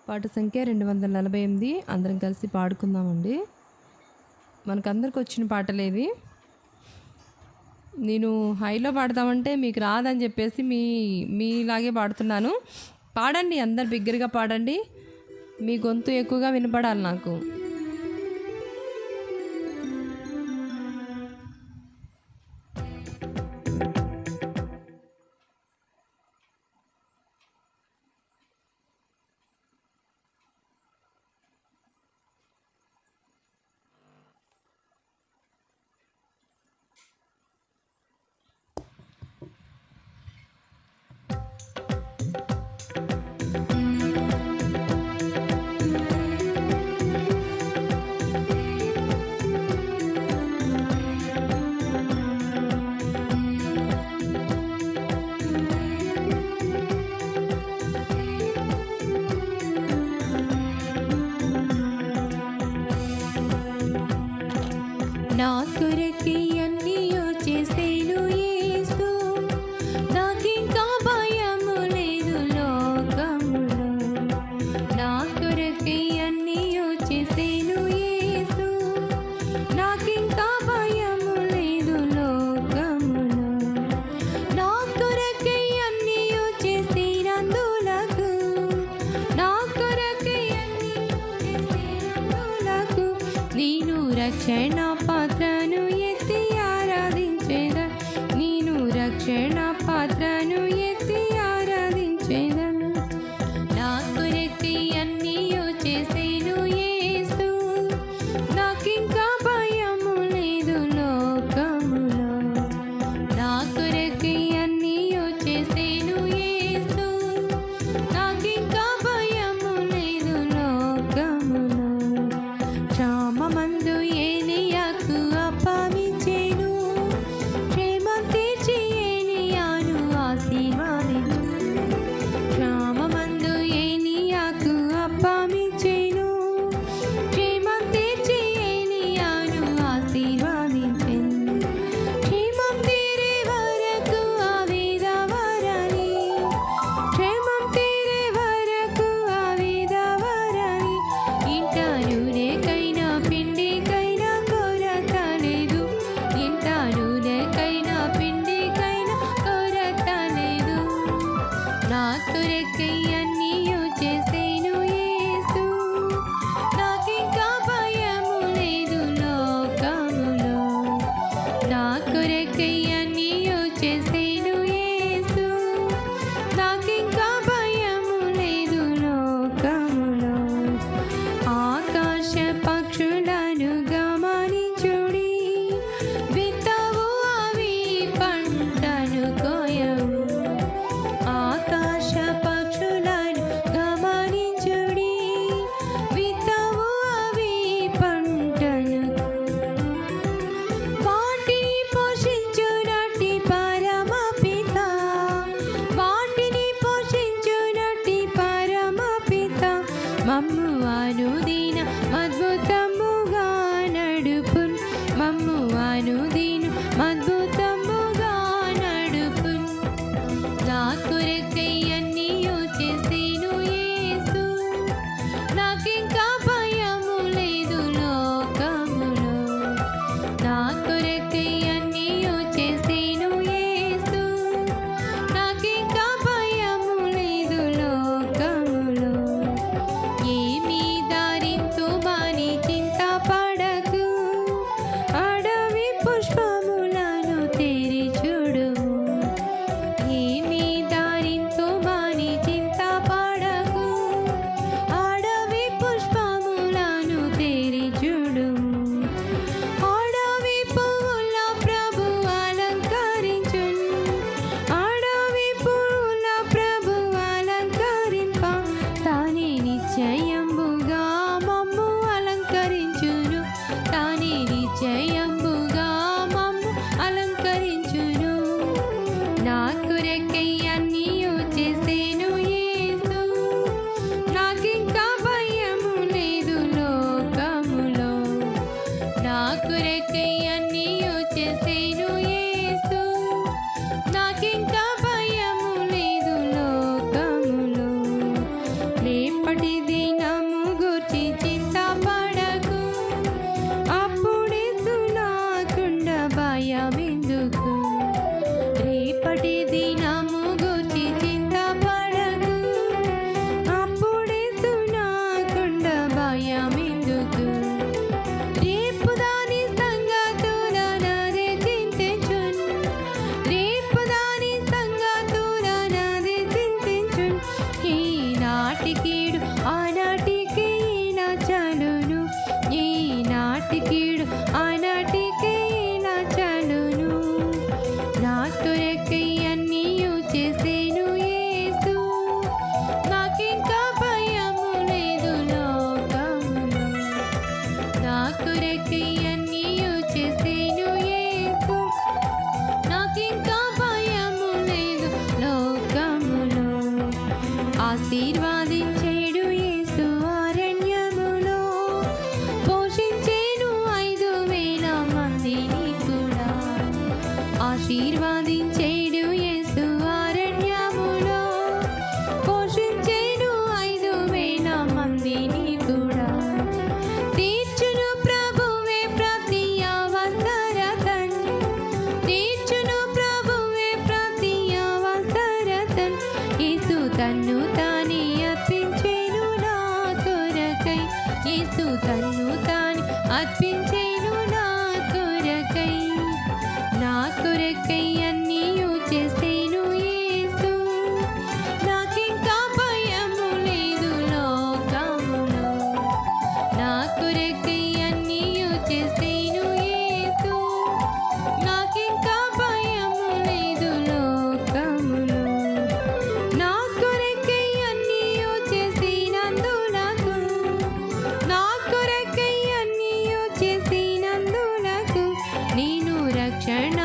పాట సంఖ్య 248. అందరం కలిసి పాడుకుందామండి. మనకందరికి వచ్చిన పాటలేవి. నేను హైలో పాడతామంటే మీకు రాదని చెప్పేసి మీలాగే పాడుతున్నాను. పాడండి, అందరు బిగ్గరగా పాడండి. మీ గొంతు ఎక్కువగా వినపడాలి నాకు. ఆశీర్వాదించేడు యేసు అరణ్యములో, పోషించేడు 5,000 మందిని కూడా. తీర్చును ప్రభువే ప్రతి అవసరతన్, తీర్చును ప్రభువే ప్రతి అవసరతన్. యేసు తన్ను తానే అర్పించేను నా కొరకై, యేసు తన్ను తానే అర్పించేను నా కొరకై. నా కొరకై అన్నీయు చేసేను యేసు, నాకింకా భయము లేదు లోకములో. నా కొరకై అన్నీయు చేసేను యేసు, నాకింకా భయము లేదు లోకములో. నా కొరకై అన్నీయు చేసినందులకు, నా కొరకై అన్నీయు చేసినందులకు, నేను రక్షణ